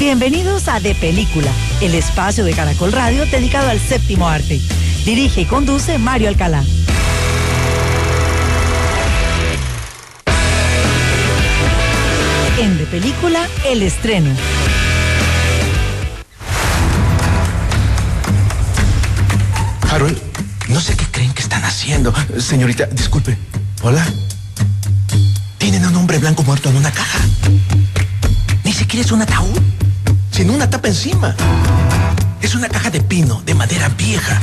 Bienvenidos a De Película, el espacio de Caracol Radio dedicado al séptimo arte. Dirige y conduce Mario Alcalá. En De Película, el estreno. Harold, no sé qué creen que están haciendo. Señorita, disculpe. ¿Hola? Tienen a un hombre blanco muerto en una caja. Ni siquiera es un ataúd, sin una tapa encima. Es una caja de pino, de madera vieja.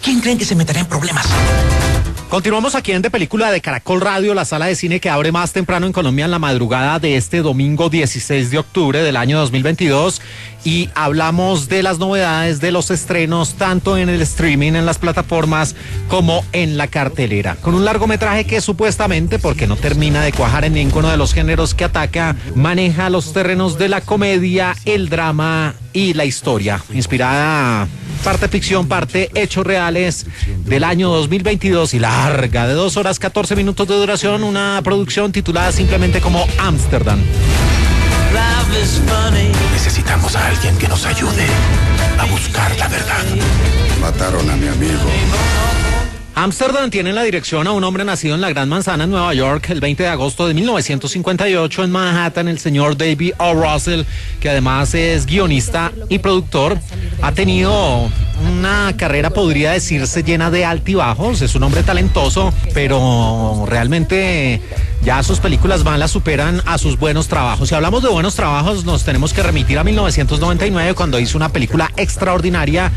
¿Quién creen que se meterá en problemas? Continuamos aquí en De Película de Caracol Radio, la sala de cine que abre más temprano en Colombia en la madrugada de este domingo 16 de octubre del año 2022 y hablamos de las novedades de los estrenos tanto en el streaming, en las plataformas como en la cartelera. Con un largometraje que supuestamente, porque no termina de cuajar en ninguno de los géneros que ataca, maneja los terrenos de la comedia, el drama y la historia, inspirada parte ficción, parte hechos reales del año 2022 y larga, de 2 horas 14 minutos de duración, una producción titulada simplemente como Amsterdam. Necesitamos a alguien que nos ayude a buscar la verdad. Mataron a mi amigo. Amsterdam tiene en la dirección a un hombre nacido en la Gran Manzana en Nueva York el 20 de agosto de 1958 en Manhattan, el señor David O. Russell, que además es guionista y productor. Ha tenido una carrera, podría decirse, llena de altibajos. Es un hombre talentoso, pero realmente ya sus películas malas superan a sus buenos trabajos. Si hablamos de buenos trabajos, nos tenemos que remitir a 1999, cuando hizo una película extraordinaria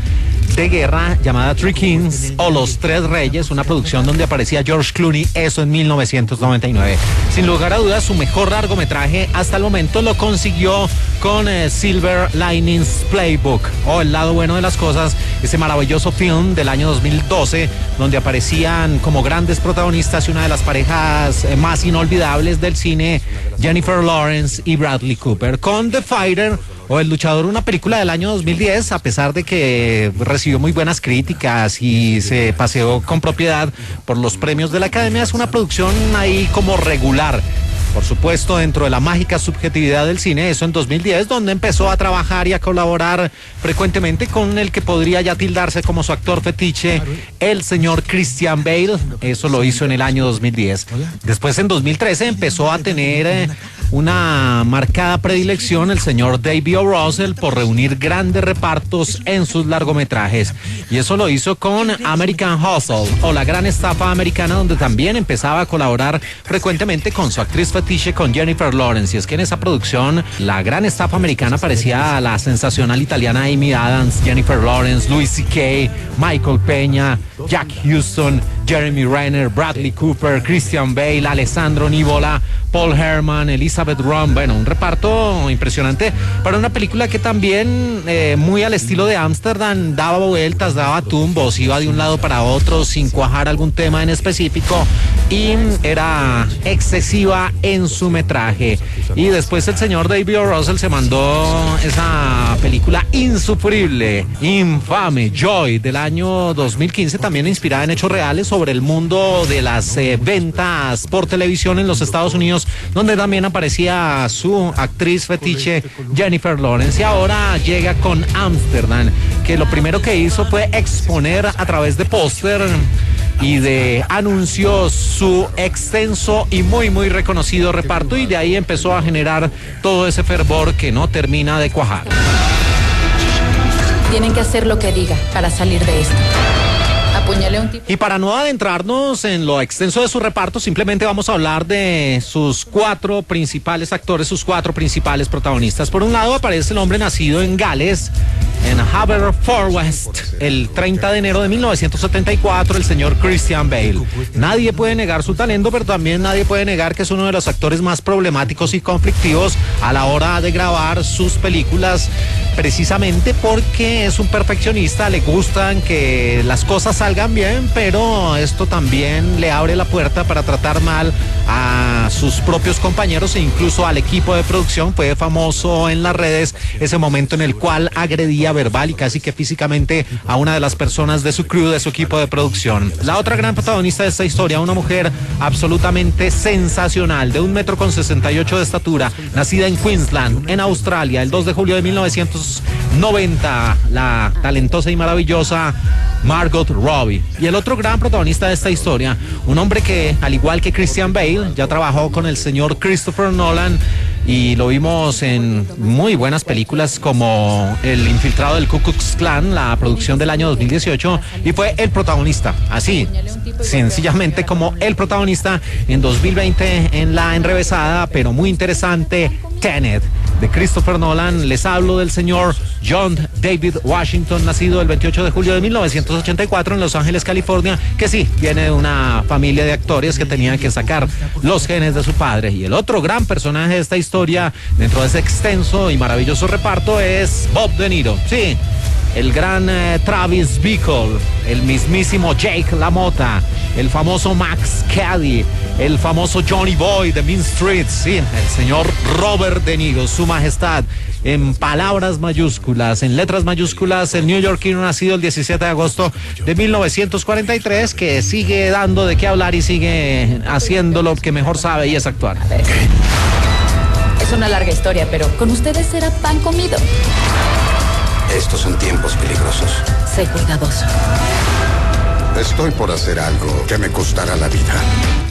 de guerra llamada Three Kings o Los Tres Reyes, una producción donde aparecía George Clooney, eso en 1999. Sin lugar a dudas, su mejor largometraje hasta el momento lo consiguió con Silver Linings Playbook, o El lado bueno de las cosas, ese maravilloso film del año 2012, donde aparecían como grandes protagonistas y una de las parejas más inolvidables del cine, Jennifer Lawrence y Bradley Cooper. Con The Fighter, o El luchador, una película del año 2010, a pesar de que recibió muy buenas críticas y se paseó con propiedad por los premios de la Academia, es una producción ahí como regular. Por supuesto, dentro de la mágica subjetividad del cine, eso en 2010, donde empezó a trabajar y a colaborar frecuentemente con el que podría ya tildarse como su actor fetiche, el señor Christian Bale. Eso lo hizo en el año 2010. Después, en 2013, empezó a tener una marcada predilección el señor David O. Russell por reunir grandes repartos en sus largometrajes. Y eso lo hizo con American Hustle, o La Gran Estafa Americana, donde también empezaba a colaborar frecuentemente con su actriz fetiche, con Jennifer Lawrence. Y es que en esa producción, La Gran Estafa Americana, parecía la sensacional italiana Amy Adams, Jennifer Lawrence, Louis C.K., Michael Peña, Jack Houston, Jeremy Renner, Bradley Cooper, Christian Bale, Alessandro Nivola, Paul Herman, Elizabeth Rom. Bueno, un reparto impresionante para una película que también, muy al estilo de Amsterdam, daba vueltas, daba tumbos, iba de un lado para otro sin cuajar algún tema en específico y era excesiva en su metraje. Y después el señor David O. Russell se mandó esa película insufrible, infame, Joy, del año 2015, también inspirada en hechos reales sobre el mundo de las ventas por televisión en los Estados Unidos, donde también aparecía su actriz fetiche Jennifer Lawrence. Y ahora llega con Amsterdam, que lo primero que hizo fue exponer a través de póster y de anuncios su extenso y muy reconocido reparto, y de ahí empezó a generar todo ese fervor que no termina de cuajar. Tienen que hacer lo que diga para salir de esto. Apuñale a un tipo. Y para no adentrarnos en lo extenso de su reparto, simplemente vamos a hablar de sus 4 principales actores, sus 4 principales protagonistas. Por un lado aparece el hombre nacido en Gales, en Haverfordwest, el 30 de enero de 1974, el señor Christian Bale. Nadie puede negar su talento, pero también nadie puede negar que es uno de los actores más problemáticos y conflictivos a la hora de grabar sus películas, precisamente porque es un perfeccionista, le gustan que las cosas salgan bien, pero esto también le abre la puerta para tratar mal a sus propios compañeros e incluso al equipo de producción. Fue famoso en las redes ese momento en el cual agredía verbal y casi que físicamente a una de las personas de su crew, de su equipo de producción. La otra gran protagonista de esta historia, una mujer absolutamente sensacional, de 1,68 m de estatura, nacida en Queensland, en Australia, el 2 de julio de 1990, la talentosa y maravillosa Margot Robbie. Y el otro gran protagonista de esta historia, un hombre que, al igual que Christian Bale, ya trabajó con el señor Christopher Nolan y lo vimos en muy buenas películas como El infiltrado del Ku Klux Klan, la producción del año 2018, y fue el protagonista, así, sencillamente como el protagonista en 2020 en la enrevesada, pero muy interesante, Tenet, de Christopher Nolan. Les hablo del señor John David Washington, nacido el 28 de julio de 1984 en Los Ángeles, California, que sí, viene de una familia de actores que tenían que sacar los genes de su padre. Y el otro gran personaje de esta historia, dentro de ese extenso y maravilloso reparto, es Bob De Niro. Sí, el gran Travis Bickle, el mismísimo Jake LaMotta, el famoso Max Cady, el famoso Johnny Boy de Mean Streets, sí, el señor Robert De Niro, su majestad, en palabras mayúsculas, en letras mayúsculas, el neoyorquino nacido el 17 de agosto de 1943, que sigue dando de qué hablar y sigue haciendo lo que mejor sabe, y es actuar. Es una larga historia, pero con ustedes será pan comido. Estos son tiempos peligrosos. Sé cuidadoso. Estoy por hacer algo que me costará la vida.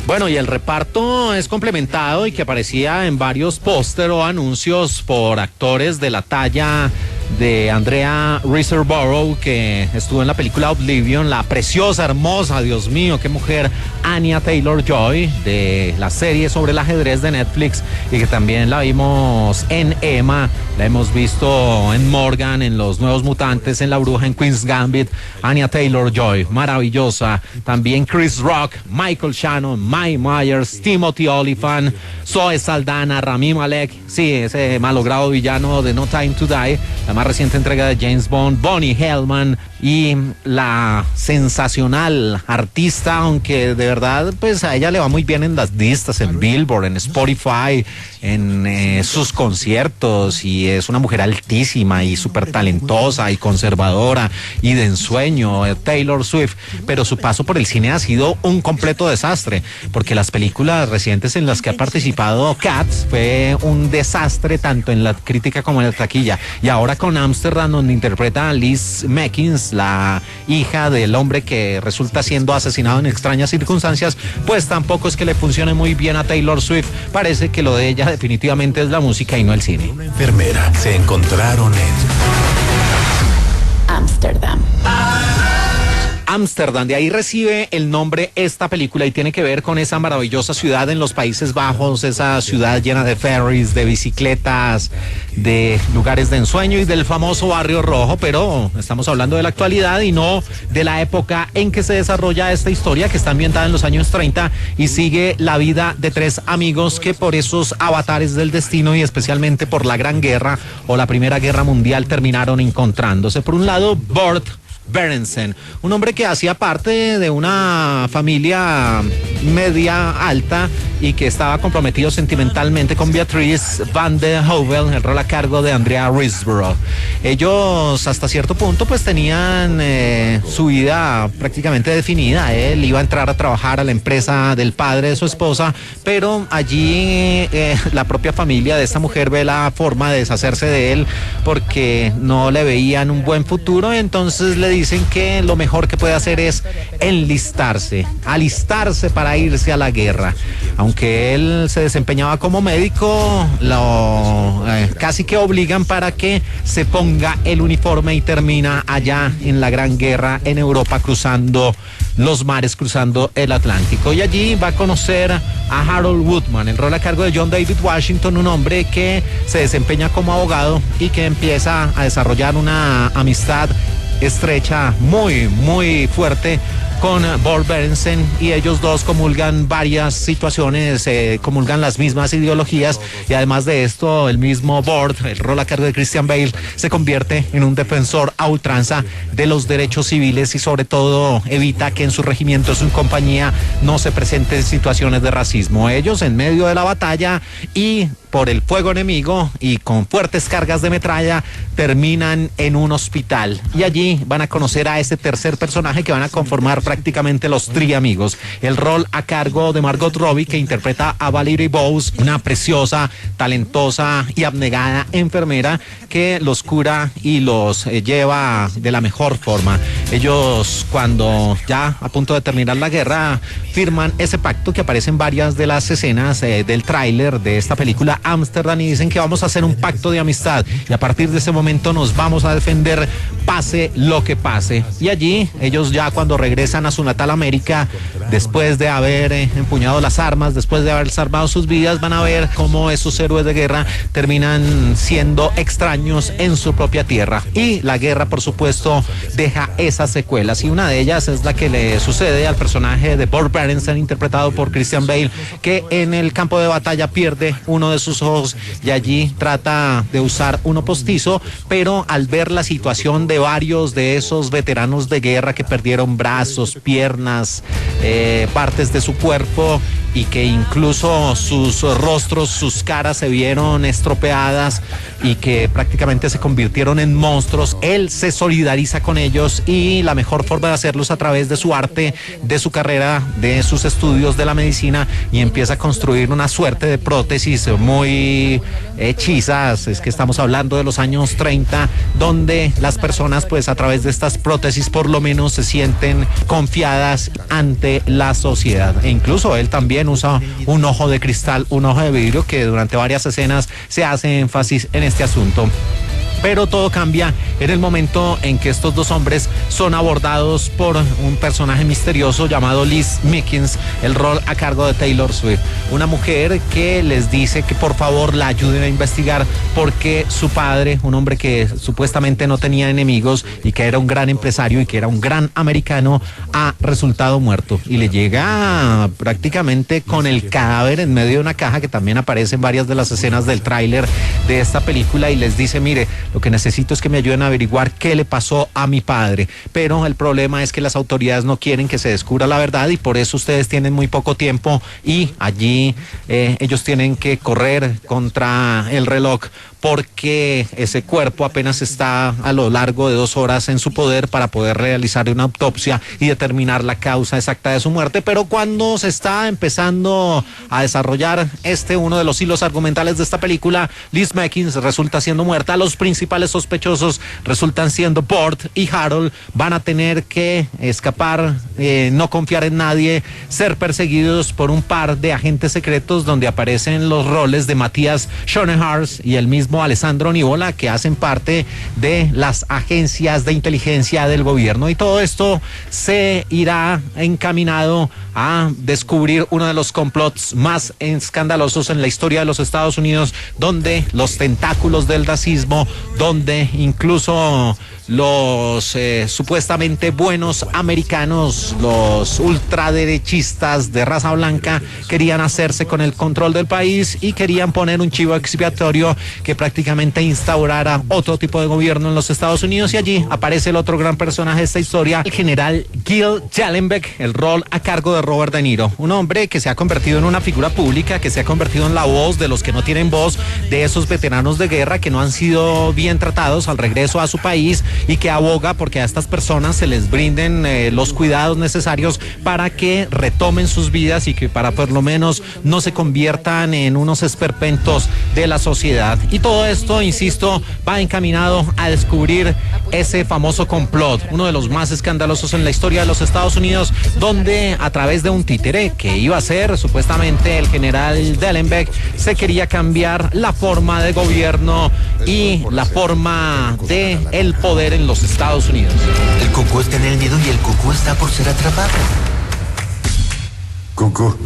Bueno, y el reparto es complementado y que aparecía en varios póster o anuncios por actores de la talla de Andrea Riseborough, que estuvo en la película Oblivion, la preciosa, hermosa, Dios mío, qué mujer, Anya Taylor-Joy, de la serie sobre el ajedrez de Netflix, y que también la vimos en Emma, la hemos visto en Morgan, en Los Nuevos Mutantes, en La Bruja, en Queen's Gambit. Anya Taylor-Joy, maravillosa. También Chris Rock, Michael Shannon, Mike Myers, Timothy Olyphant, Zoe Saldana, Rami Malek, sí, ese malogrado villano de No Time to Die, la más reciente entrega de James Bond, Bonnie Hellman, y la sensacional artista, aunque de verdad pues a ella le va muy bien en las listas, en Billboard, en Spotify, en sus conciertos, y es una mujer altísima y súper talentosa y conservadora y de ensueño, Taylor Swift, pero su paso por el cine ha sido un completo desastre, porque las películas recientes en las que ha participado, Cats, fue un desastre tanto en la crítica como en la taquilla, y ahora con Amsterdam, donde interpreta a Liz Meckins, la hija del hombre que resulta siendo asesinado en extrañas circunstancias, pues tampoco es que le funcione muy bien a Taylor Swift. Parece que lo de ella definitivamente es la música y no el cine. Una enfermera se encontraron en Ámsterdam. Ámsterdam, de ahí recibe el nombre esta película y tiene que ver con esa maravillosa ciudad en los Países Bajos, esa ciudad llena de ferries, de bicicletas, de lugares de ensueño y del famoso Barrio Rojo, pero estamos hablando de la actualidad y no de la época en que se desarrolla esta historia, que está ambientada en los años 30 y sigue la vida de tres amigos que por esos avatares del destino y especialmente por la Gran Guerra o la Primera Guerra Mundial terminaron encontrándose. Por un lado, Burt Berensen, un hombre que hacía parte de una familia media alta y que estaba comprometido sentimentalmente con Beatrice Van de Hovel, el rol a cargo de Andrea Riseborough. Ellos hasta cierto punto pues tenían su vida prácticamente definida. Él iba a entrar a trabajar a la empresa del padre de su esposa, pero allí la propia familia de esta mujer ve la forma de deshacerse de él porque no le veían un buen futuro, entonces le dicen que lo mejor que puede hacer es alistarse para irse a la guerra. Aunque él se desempeñaba como médico, lo casi que obligan para que se ponga el uniforme y termina allá en la Gran Guerra en Europa, cruzando los mares, cruzando el Atlántico. Y allí va a conocer a Harold Woodman, el rol a cargo de John David Washington, un hombre que se desempeña como abogado y que empieza a desarrollar una amistad estrecha, muy, muy fuerte con Burt Berenson, y ellos dos comulgan varias situaciones, comulgan las mismas ideologías, y además de esto, el mismo Burt, el rol a cargo de Christian Bale, se convierte en un defensor a ultranza de los derechos civiles y sobre todo evita que en su regimiento, su compañía, no se presenten situaciones de racismo. Ellos en medio de la batalla y por el fuego enemigo y con fuertes cargas de metralla terminan en un hospital, y allí van a conocer a ese tercer personaje que van a conformar prácticamente los triamigos. El rol a cargo de Margot Robbie, que interpreta a Valerie Bowes, una preciosa, talentosa y abnegada enfermera que los cura y los lleva de la mejor forma. Ellos, cuando ya a punto de terminar la guerra, firman ese pacto que aparece en varias de las escenas del tráiler de esta película Amsterdam, y dicen que vamos a hacer un pacto de amistad y a partir de ese momento nos vamos a defender pase lo que pase. Y allí ellos, ya cuando regresan a su natal América, después de haber empuñado las armas, después de haber salvado sus vidas, van a ver cómo esos héroes de guerra terminan siendo extraños en su propia tierra, y la guerra, por supuesto, deja esas secuelas, y una de ellas es la que le sucede al personaje de Burt Berenson, interpretado por Christian Bale, que en el campo de batalla pierde uno de sus ojos y allí trata de usar uno postizo, pero al ver la situación de varios de esos veteranos de guerra que perdieron brazos, piernas, partes de su cuerpo, y que incluso sus rostros, sus caras se vieron estropeadas y que prácticamente se convirtieron en monstruos, él se solidariza con ellos, y la mejor forma de hacerlo es a través de su arte, de su carrera, de sus estudios de la medicina, y empieza a construir una suerte de prótesis muy hechizas. Es que estamos hablando de los años 30, donde las personas, pues a través de estas prótesis, por lo menos se sienten confiadas ante la sociedad. E incluso él también usa un ojo de cristal, un ojo de vidrio, que durante varias escenas se hace énfasis en este asunto. Pero todo cambia en el momento en que estos dos hombres son abordados por un personaje misterioso llamado Liz Mickens, el rol a cargo de Taylor Swift, una mujer que les dice que por favor la ayuden a investigar porque su padre, un hombre que supuestamente no tenía enemigos y que era un gran empresario y que era un gran americano, ha resultado muerto, y le llega prácticamente con el cadáver en medio de una caja, que también aparece en varias de las escenas del tráiler de esta película, y les dice: mire, lo que necesito es que me ayuden a averiguar qué le pasó a mi padre. Pero el problema es que las autoridades no quieren que se descubra la verdad, y por eso ustedes tienen muy poco tiempo, y allí ellos tienen que correr contra el reloj, porque ese cuerpo apenas está a lo largo de 2 horas en su poder para poder realizar una autopsia y determinar la causa exacta de su muerte. Pero cuando se está empezando a desarrollar uno de los hilos argumentales de esta película, Liz Mickens resulta siendo muerta. Los principales sospechosos resultan siendo Burt y Harold. Van a tener que escapar, no confiar en nadie, ser perseguidos por un par de agentes secretos, donde aparecen los roles de Matthias Schoenaerts y el mismo Alessandro Nivola, que hacen parte de las agencias de inteligencia del gobierno, y todo esto se irá encaminado a descubrir uno de los complots más escandalosos en la historia de los Estados Unidos, donde los tentáculos del racismo, donde incluso los supuestamente buenos americanos, los ultraderechistas de raza blanca, querían hacerse con el control del país y querían poner un chivo expiatorio que prácticamente instaurara otro tipo de gobierno en los Estados Unidos. Y allí aparece el otro gran personaje de esta historia, el general Gil Jallenbeck, el rol a cargo de Robert De Niro, un hombre que se ha convertido en una figura pública, que se ha convertido en la voz de los que no tienen voz, de esos veteranos de guerra que no han sido bien tratados al regreso a su país, y que aboga porque a estas personas se les brinden los cuidados necesarios para que retomen sus vidas y que para por lo menos no se conviertan en unos esperpentos de la sociedad. Y todo esto, insisto, va encaminado a descubrir ese famoso complot, uno de los más escandalosos en la historia de los Estados Unidos, donde a través de un títere que iba a ser supuestamente el general Jallenbeck, se quería cambiar la forma de gobierno y la forma de el poder en los Estados Unidos. El cucú está en el nido y el cucú está por ser atrapado. Cucú.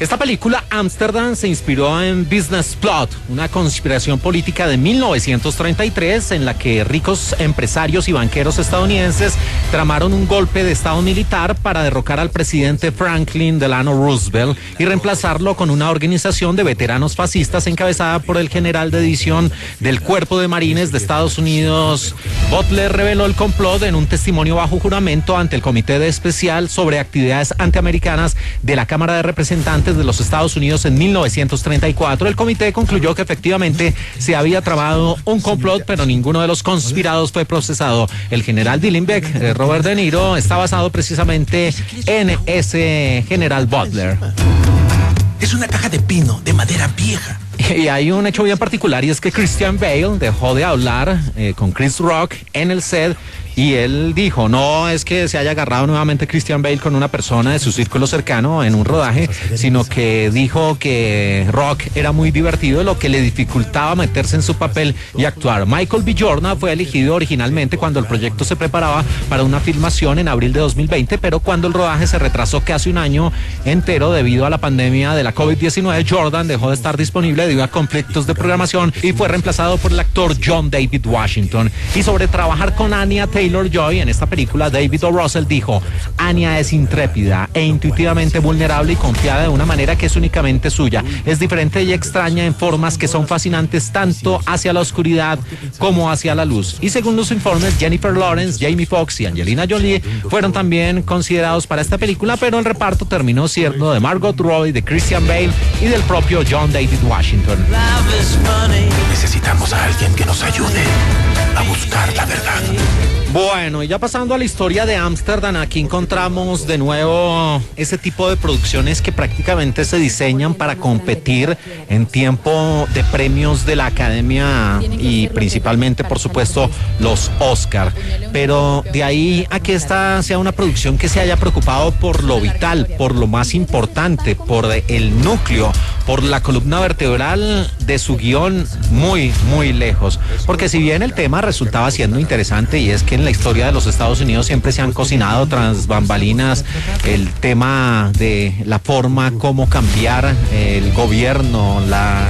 Esta película, Amsterdam, se inspiró en Business Plot, una conspiración política de 1933 en la que ricos empresarios y banqueros estadounidenses tramaron un golpe de estado militar para derrocar al presidente Franklin Delano Roosevelt y reemplazarlo con una organización de veteranos fascistas encabezada por el general de división del Cuerpo de Marines de Estados Unidos. Butler reveló el complot en un testimonio bajo juramento ante el Comité Especial sobre Actividades Antiamericanas de la Cámara de Representantes de los Estados Unidos en 1934. El comité concluyó que efectivamente se había tramado un complot, pero ninguno de los conspirados fue procesado. El general Dillenbeck, Robert De Niro, está basado precisamente en ese general Butler. Es una caja de pino, de madera vieja. Y hay un hecho bien particular y es que Christian Bale dejó de hablar con Chris Rock en el set. Y él dijo, no es que se haya agarrado nuevamente Christian Bale con una persona de su círculo cercano en un rodaje, sino que dijo que Rock era muy divertido, lo que le dificultaba meterse en su papel y actuar. Michael B. Jordan fue elegido originalmente cuando el proyecto se preparaba para una filmación en abril de 2020, pero cuando el rodaje se retrasó casi un año entero debido a la pandemia de la COVID-19, Jordan dejó de estar disponible debido a conflictos de programación y fue reemplazado por el actor John David Washington. Y sobre trabajar con Anya Taylor-Joy en esta película, David O. Russell dijo: Anya es intrépida e intuitivamente vulnerable y confiada de una manera que es únicamente suya. Es diferente y extraña en formas que son fascinantes tanto hacia la oscuridad como hacia la luz. Y según los informes, Jennifer Lawrence, Jamie Foxx y Angelina Jolie fueron también considerados para esta película, pero el reparto terminó siendo de Margot Robbie, de Christian Bale y del propio John David Washington. Necesitamos a alguien que nos ayude a buscar la verdad. Bueno, y ya pasando a la historia de Ámsterdam, aquí encontramos de nuevo ese tipo de producciones que prácticamente se diseñan para competir en tiempo de premios de la Academia y principalmente, por supuesto, los Oscar. Pero de ahí a que esta sea una producción que se haya preocupado por lo vital, por lo más importante, por el núcleo, por la columna vertebral de su guión, muy, muy lejos. Porque si bien el tema resultaba siendo interesante, y es que en la historia de los Estados Unidos siempre se han cocinado tras bambalinas el tema de la forma como cambiar el gobierno,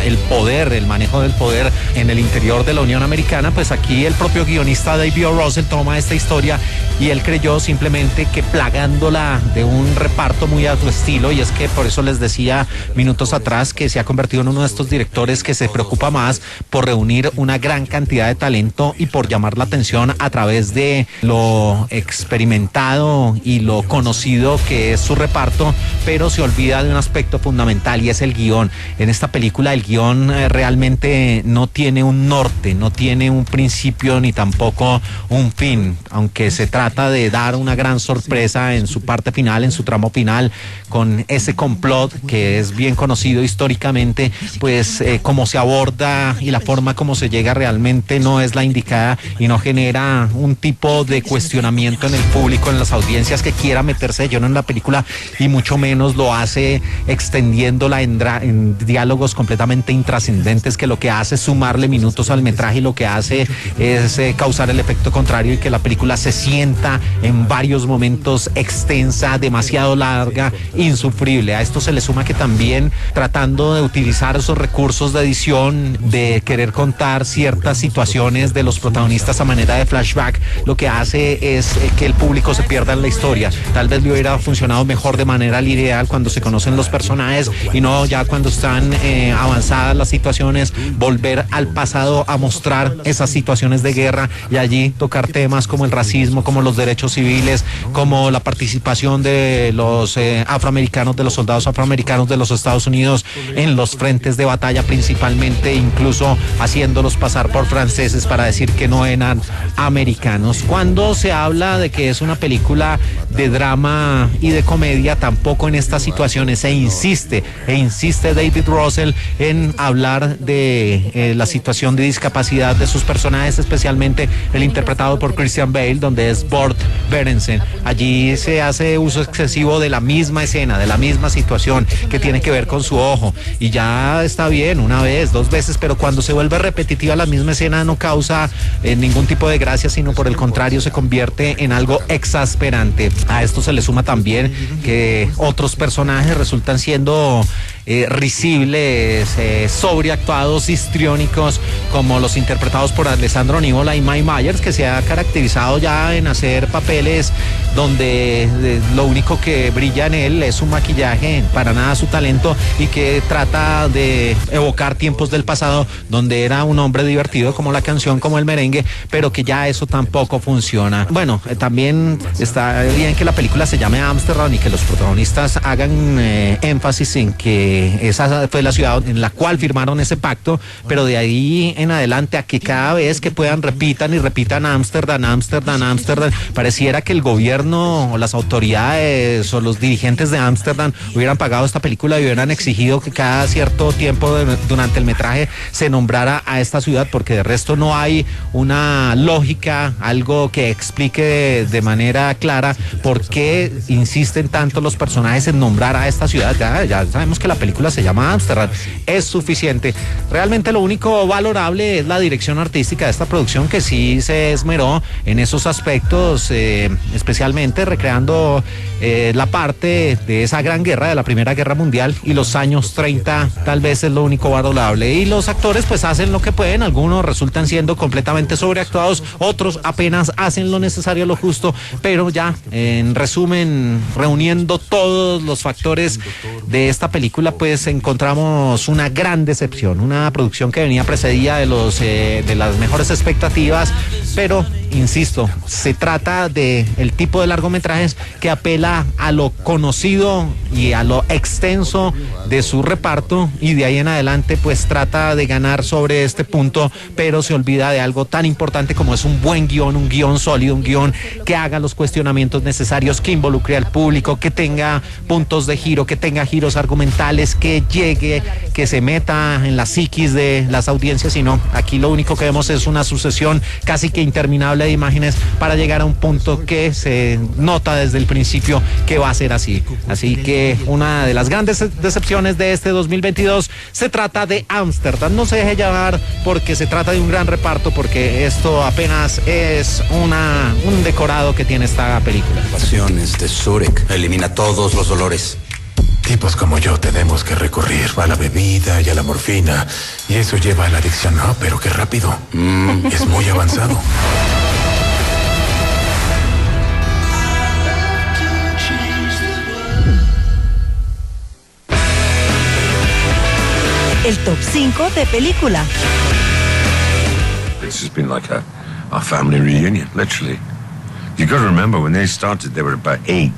el poder, el manejo del poder en el interior de la Unión Americana, pues aquí el propio guionista David O. Russell toma esta historia y él creyó simplemente que plagándola de un reparto muy a su estilo, y es que por eso les decía minutos atrás que se ha convertido en uno de estos directores que se preocupa más por reunir una gran cantidad de talento y por llamar la atención a través de lo experimentado y lo conocido que es su reparto, pero se olvida de un aspecto fundamental y es el guión. En esta película el guión realmente no tiene un norte, no tiene un principio ni tampoco un fin, aunque se trata de dar una gran sorpresa en su parte final, en su tramo final, con ese complot que es bien conocido históricamente, pues cómo se aborda y la forma como se llega realmente no es la indicada y no genera un tipo de cuestionamiento en el público, en las audiencias que quiera meterse de lleno en la película, y mucho menos lo hace extendiéndola en diálogos completamente intrascendentes, que lo que hace es sumarle minutos al metraje y lo que hace es causar el efecto contrario y que la película se sienta en varios momentos extensa, demasiado larga, insufrible. A esto se le suma que también tratando de utilizar esos recursos de edición, de querer contar ciertas situaciones de los protagonistas a manera de flashback, lo que hace es que el público se pierda en la historia. Tal vez le hubiera funcionado mejor de manera lineal cuando se conocen los personajes y no ya cuando están avanzadas las situaciones, volver al pasado a mostrar esas situaciones de guerra y allí tocar temas como el racismo, como los derechos civiles, como la participación de los afroamericanos, de los soldados afroamericanos de los Estados Unidos en los frentes de batalla principalmente, incluso haciéndolos pasar por franceses para decir que no eran americanos. Cuando se habla de que es una película de drama y de comedia, tampoco en estas situaciones se insiste David Russell en hablar de la situación de discapacidad de sus personajes, especialmente el interpretado por Christian Bale, donde es Bort Berensen. Allí se hace uso excesivo de la misma escena, de la misma situación que tiene que ver con su ojo, y ya está bien una vez, dos veces, pero cuando se vuelve repetitiva la misma escena no causa ningún tipo de gracia, sino por el contrario se convierte en algo exasperante. A esto se le suma también que otros personajes resultan siendo risibles, sobreactuados, histriónicos, como los interpretados por Alessandro Nivola y Mike Myers, que se ha caracterizado ya en hacer papeles donde lo único que brilla en él es su maquillaje, para nada su talento, y que trata de evocar tiempos del pasado donde era un hombre divertido, como la canción, como el merengue, pero que ya eso tampoco funciona. Bueno, también está bien que la película se llame Ámsterdam y que los protagonistas hagan énfasis en que esa fue la ciudad en la cual firmaron ese pacto, pero de ahí en adelante a que cada vez que puedan repitan y repitan Ámsterdam, Ámsterdam, Ámsterdam, pareciera que el gobierno o las autoridades o los dirigentes de Ámsterdam hubieran pagado esta película y hubieran exigido que cada cierto tiempo durante el metraje se nombrara a esta ciudad, porque de resto no hay una lógica, algo que explique de manera clara por qué insisten tanto los personajes en nombrar a esta ciudad. Ya sabemos que la película se llama Ámsterdam, es suficiente. Realmente lo único valorable es la dirección artística de esta producción, que sí se esmeró en esos aspectos, especialmente recreando la parte de esa gran guerra, de la Primera Guerra Mundial, y los años 30 tal vez es lo único valorable. Y los actores pues hacen lo que pueden, algunos resultan siendo completamente sobreactuados, otros apenas hacen lo necesario, lo justo, pero ya en resumen, reuniendo todos los factores de esta película, pues encontramos una gran decepción, una producción que venía precedida de las mejores expectativas, pero insisto, se trata de el tipo de largometrajes que apela a lo conocido y a lo extenso de su reparto, y de ahí en adelante pues trata de ganar sobre este punto, pero se olvida de algo tan importante como es un buen guión, un guión sólido, un guión que haga los cuestionamientos necesarios, que involucre al público, que tenga puntos de giro, que tenga giros argumentales, que llegue, que se meta en la psiquis de las audiencias. Y no, aquí lo único que vemos es una sucesión casi que interminable de imágenes para llegar a un punto que se nota desde el principio que va a ser así. Así que una de las grandes decepciones de este 2022 se trata de Ámsterdam. No se deje llevar porque se trata de un gran reparto, porque esto apenas es un decorado que tiene esta película. Pasiones de Zurich. Elimina todos los dolores. Tipos como yo tenemos que recurrir a la bebida y a la morfina, y eso lleva a la adicción. No, pero qué rápido. Es muy avanzado. El top 5 de película. This has been like a family reunion, literally. You got to remember when they started, they were about 8.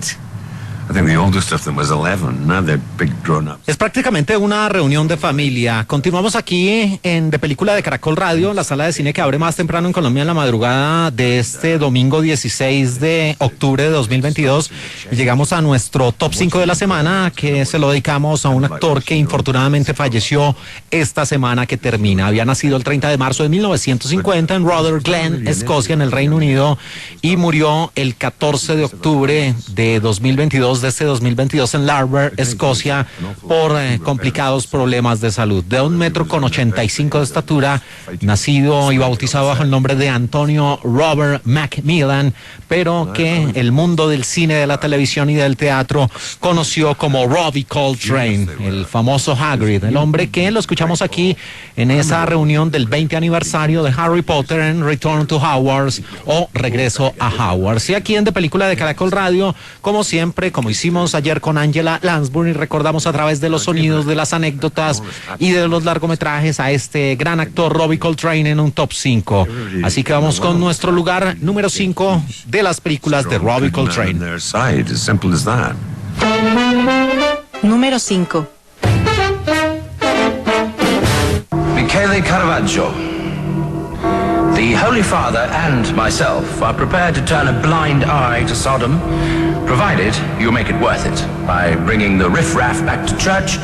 I think the oldest of them was 11. Now they're big grown-ups. Es prácticamente una reunión de familia. Continuamos aquí en De Película de Caracol Radio, la sala de cine que abre más temprano en Colombia en la madrugada de este domingo 16 de octubre de 2022. Y llegamos a nuestro top 5 de la semana, que se lo dedicamos a un actor que infortunadamente falleció esta semana que termina. Había nacido el 30 de marzo de 1950 en Rutherglen, Escocia, en el Reino Unido, y murió el 14 de octubre de 2022, de este 2022, en Larver, Escocia, por complicados problemas de salud. De 1,85 m de estatura, nacido y bautizado bajo el nombre de Antonio Robert Macmillan, pero que el mundo del cine, de la televisión y del teatro conoció como Robbie Coltrane, el famoso Hagrid, el hombre que lo escuchamos aquí en esa reunión del 20 aniversario de Harry Potter en Return to Hogwarts, o Regreso a Hogwarts. Y aquí en De Película de Caracol Radio, como siempre, como hicimos ayer con Angela Lansbury, recordamos a través de los sonidos, de las anécdotas y de los largometrajes a este gran actor Robbie Coltrane en un top 5. Así que vamos con nuestro lugar número 5 de las películas de Robbie Coltrane. Número 5. Michele Caravaggio. The Holy Father and myself are prepared to turn a blind eye to Sodom, provided you make it worth it by bringing the riffraff back to church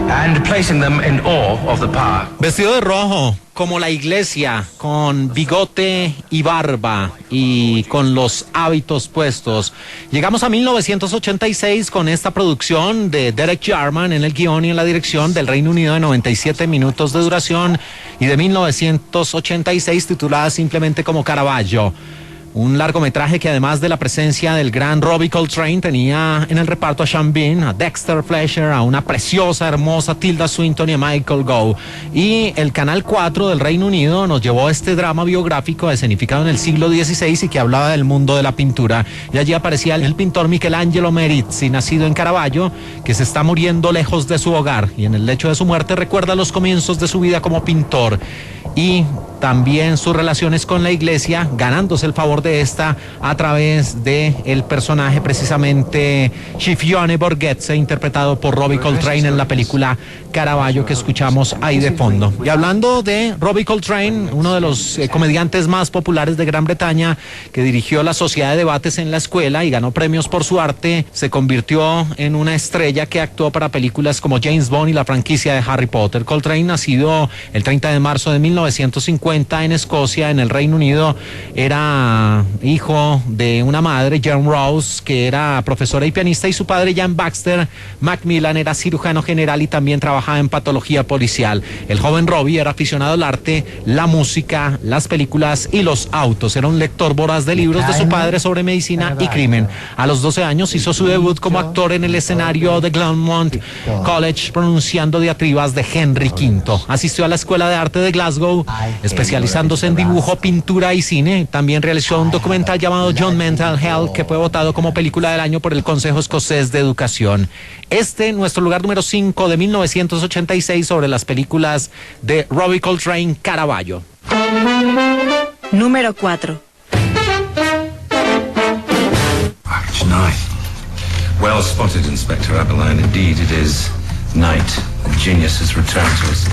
and placing them in awe of the power. Vestido de rojo, como la iglesia, con bigote y barba y con los hábitos puestos. Llegamos a 1986 con esta producción de Derek Jarman en el guión y en la dirección, del Reino Unido, de 97 minutos de duración, y de 1986 titulada simplemente como Caravaggio. Un largometraje que, además de la presencia del gran Robbie Coltrane, tenía en el reparto a Sean Bean, a Dexter Fletcher, a una preciosa, hermosa Tilda Swinton y a Michael Gough. Y el Canal 4 del Reino Unido nos llevó a este drama biográfico escenificado en el siglo XVI y que hablaba del mundo de la pintura. Y allí aparecía el pintor Michelangelo Merizzi, nacido en Caravaggio, que se está muriendo lejos de su hogar, y en el lecho de su muerte recuerda los comienzos de su vida como pintor y también sus relaciones con la iglesia, ganándose el favor de esta a través de el personaje precisamente Scipione Borghese, interpretado por Robbie Coltrane en la película Caravaggio, que escuchamos ahí de fondo. Y hablando de Robbie Coltrane, uno de los comediantes más populares de Gran Bretaña, que dirigió la Sociedad de Debates en la escuela y ganó premios por su arte, se convirtió en una estrella que actuó para películas como James Bond y la franquicia de Harry Potter. Coltrane, nacido el 30 de marzo de 1950 en Escocia, en el Reino Unido, era hijo de una madre, Jane Rose, que era profesora y pianista, y su padre, Jan Baxter Macmillan, era cirujano general y también trabajaba en patología policial. El joven Robbie era aficionado al arte, la música, las películas y los autos. Era un lector voraz de libros de su padre sobre medicina y crimen. A los 12 años hizo su debut como actor en el escenario de Glenmont College, pronunciando diatribas de Henry V. Asistió a la Escuela de Arte de Glasgow, especializándose en dibujo, pintura y cine. También realizó un documental llamado John Mental Health, que fue votado como película del año por el Consejo Escocés de Educación. Nuestro lugar número 5 de 1986 sobre las películas de Robbie Coltrane, Caravaggio. Número 4. It's night. Well spotted, Inspector Aberline. Indeed, it is night. The genius has returned to us.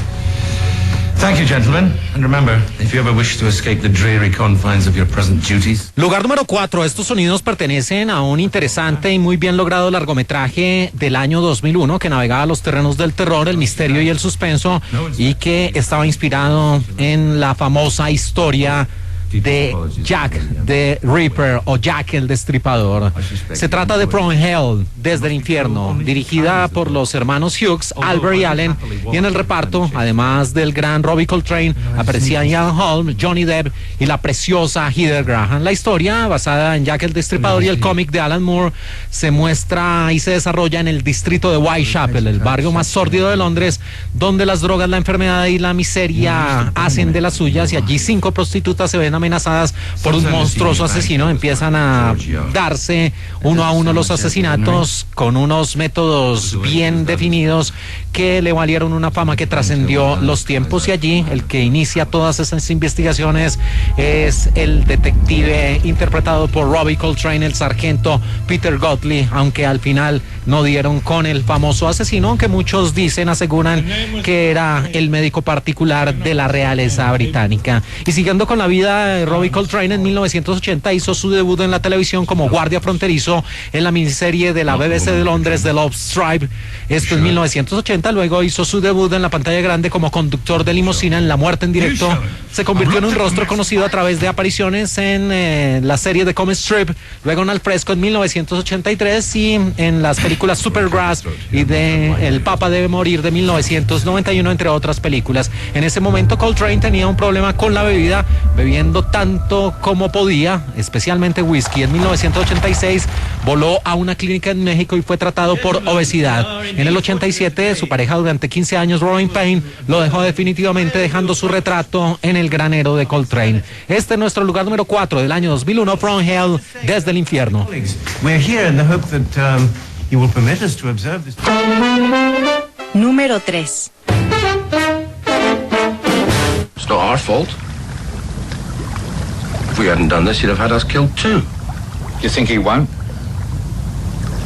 Thank you, gentlemen. And remember, if you ever wish to escape the dreary confines of your present duties. Lugar número 4. Estos sonidos pertenecen a un interesante y muy bien logrado largometraje del año 2001 que navegaba los terrenos del terror, el misterio y el suspenso, y que estaba inspirado en la famosa historia de Jack the Ripper o Jack el Destripador. Se trata de From Hell, Desde el Infierno, dirigida por los hermanos Hughes, Albert y Allen, y en el reparto, además del gran Robbie Coltrane, aparecían Ian Holm, Johnny Depp y la preciosa Heather Graham. La historia, basada en Jack el Destripador y el cómic de Alan Moore, se muestra y se desarrolla en el distrito de Whitechapel, el barrio más sórdido de Londres, donde las drogas, la enfermedad y la miseria hacen de las suyas, y allí 5 prostitutas se ven amenazadas por un monstruoso asesino. Empiezan a darse uno a uno los asesinatos con unos métodos bien definidos que le valieron una fama que trascendió los tiempos, y allí el que inicia todas esas investigaciones es el detective interpretado por Robbie Coltrane, el sargento Peter Gottlieb, aunque al final no dieron con el famoso asesino, aunque muchos aseguran que era el médico particular de la realeza británica. Y siguiendo con la vida de Robbie Coltrane, en 1980 hizo su debut en la televisión como guardia fronterizo en la miniserie de la BBC de Londres, The Love Stripe. Esto en 1980. Luego hizo su debut en la pantalla grande como conductor de limusina en La Muerte en Directo. Se convirtió en un rostro conocido a través de apariciones en la serie de Comic Strip, luego en Al Fresco en 1983 y en las películas Supergrass y de El Papa debe morir de 1991, entre otras películas. En ese momento Coltrane tenía un problema con la bebida, bebiendo tanto como podía, especialmente whisky. En 1986 voló a una clínica en México y fue tratado por obesidad. En el 87 su pareja durante 15 años, Robin Payne, lo dejó definitivamente, dejando su retrato en el granero de Coltrane. Este es nuestro lugar número 4 del año 2001, From Hell, Desde el Infierno. Número 3. It's not our fault. If we hadn't done this, he'd have had us killed too. You think he won't?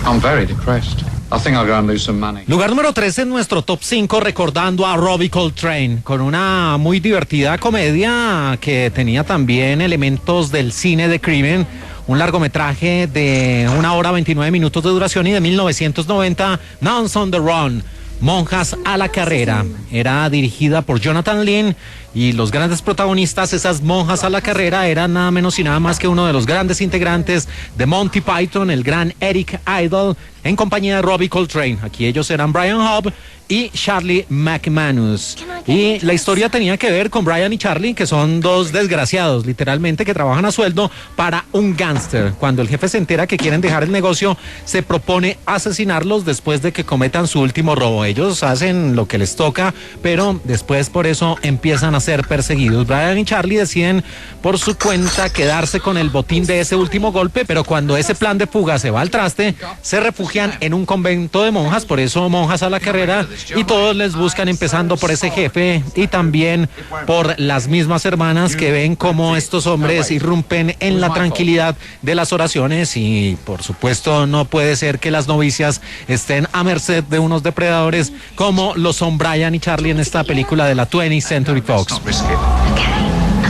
I'm very depressed. I think I'll go and lose some money. Lugar número 3 en nuestro top 5, recordando a Robbie Coltrane, con una muy divertida comedia que tenía también elementos del cine de crimen. Un largometraje de 1 hora 29 minutos de duración y de 1990, Nuns on the Run, Monjas a la Carrera. Era dirigida por Jonathan Lynn y los grandes protagonistas, esas monjas a la carrera, eran nada menos y nada más que uno de los grandes integrantes de Monty Python, el gran Eric Idle, en compañía de Robbie Coltrane. Aquí ellos eran Brian Hobb y Charlie McManus. Y la historia tenía que ver con Brian y Charlie, que son dos desgraciados, literalmente, que trabajan a sueldo para un gángster. Cuando el jefe se entera que quieren dejar el negocio, se propone asesinarlos después de que cometan su último robo. Ellos hacen lo que les toca, pero después por eso empiezan a ser perseguidos. Brian y Charlie deciden por su cuenta quedarse con el botín de ese último golpe, pero cuando ese plan de fuga se va al traste, se refugian en un convento de monjas, por eso monjas a la carrera, y todos les buscan, empezando por ese jefe y también por las mismas hermanas que ven cómo estos hombres irrumpen en la tranquilidad de las oraciones. Y por supuesto no puede ser que las novicias estén a merced de unos depredadores como lo son Brian y Charlie en esta película de la 20th Century Fox.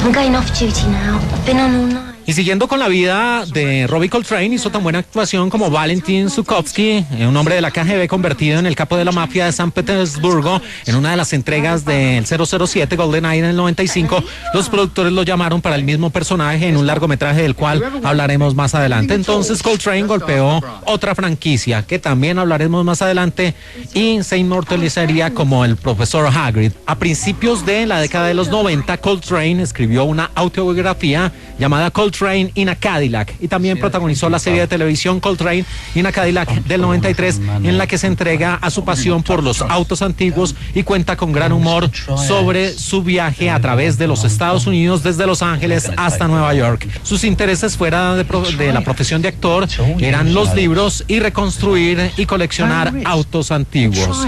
I'm going off duty now. I've been on all night. Y siguiendo con la vida de Robbie Coltrane, hizo tan buena actuación como Valentin Zukovsky, un hombre de la KGB convertido en el capo de la mafia de San Petersburgo, en una de las entregas del 007 GoldenEye en el 95. Los productores lo llamaron para el mismo personaje en un largometraje del cual hablaremos más adelante. Entonces Coltrane golpeó otra franquicia que también hablaremos más adelante y se inmortalizaría como el profesor Hagrid. A principios de la década de los 90, Coltrane escribió una autobiografía llamada Coltrane in a Cadillac, y también protagonizó la serie de televisión Coltrane in a Cadillac del 93, en la que se entrega a su pasión por los autos antiguos y cuenta con gran humor sobre su viaje a través de los Estados Unidos desde Los Ángeles hasta Nueva York. Sus intereses fuera de la profesión de actor eran los libros y reconstruir y coleccionar autos antiguos.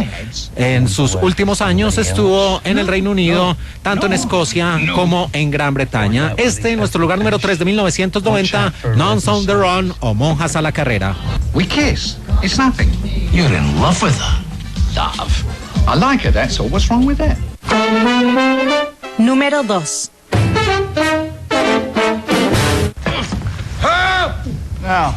En sus últimos años estuvo en el Reino Unido, tanto en Escocia como en Gran Bretaña. Nuestro lugar número 3 de 1990, Nuns on the Run o Monjas a la Carrera. We kiss. It's nothing. You're in love with her. Love. I like her, that's all. What's wrong with that? Número 2. Now,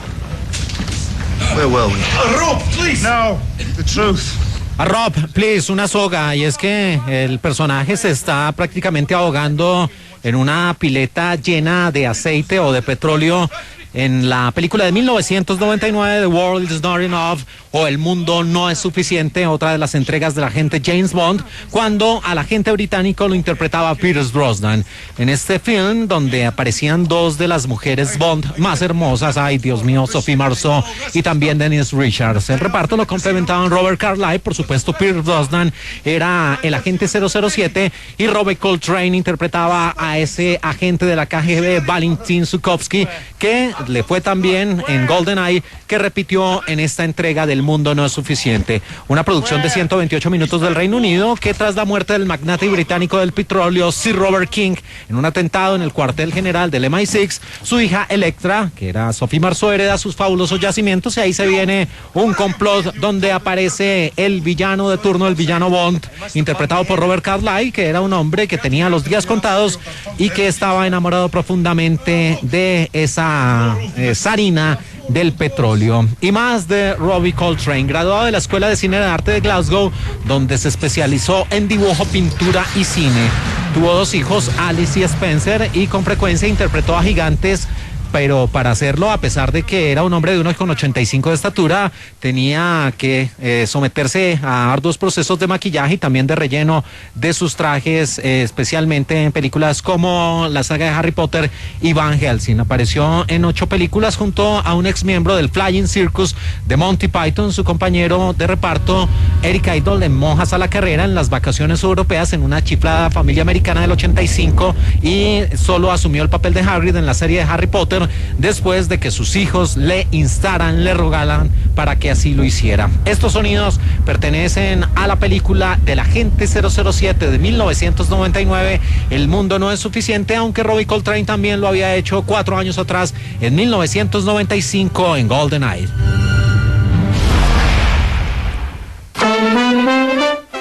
where were we? Rob, please. No, the truth. A Rob, please, una soga. Y es que el personaje se está prácticamente ahogando en una pileta llena de aceite o de petróleo en la película de 1999, The World Is Not Enough, o El Mundo No Es Suficiente, otra de las entregas del agente James Bond, cuando al agente británico lo interpretaba Pierce Brosnan. En este film, donde aparecían dos de las mujeres Bond más hermosas, ay Dios mío, Sophie Marceau y también Denise Richards. El reparto lo complementaban Robert Carlyle, por supuesto Pierce Brosnan era el agente 007 y Robert Coltrane interpretaba a ese agente de la KGB, Valentin Zukovsky, que le fue también en GoldenEye, que repitió en esta entrega del Mundo No Es Suficiente. Una producción de 128 minutos del Reino Unido, que tras la muerte del magnate británico del petróleo Sir Robert King en un atentado en el cuartel general del MI6, su hija Electra, que era Sophie Marceau, hereda sus fabulosos yacimientos, y ahí se viene un complot donde aparece el villano de turno, el villano Bond, interpretado por Robert Carlyle, que era un hombre que tenía los días contados y que estaba enamorado profundamente de esa zarina del petróleo. Y más de Robbie Coltrane, graduado de la Escuela de Cine de Arte de Glasgow, donde se especializó en dibujo, pintura y cine. Tuvo dos hijos, Alice y Spencer, y con frecuencia interpretó a gigantes, pero para hacerlo, a pesar de que era un hombre de 1,85 de estatura, tenía que someterse a arduos procesos de maquillaje y también de relleno de sus trajes, especialmente en películas como la saga de Harry Potter y Van Helsing. Apareció en 8 películas junto a un ex miembro del Flying Circus de Monty Python, su compañero de reparto Eric Idle, en Monjas a la Carrera, en las vacaciones europeas, en una chiflada familia americana del 85, y solo asumió el papel de Hagrid en la serie de Harry Potter después de que sus hijos le instaran, le rogaran para que así lo hiciera. Estos sonidos pertenecen a la película del agente 007 de 1999, El Mundo No Es Suficiente, aunque Robbie Coltrane también lo había hecho 4 años atrás, en 1995, en GoldenEye.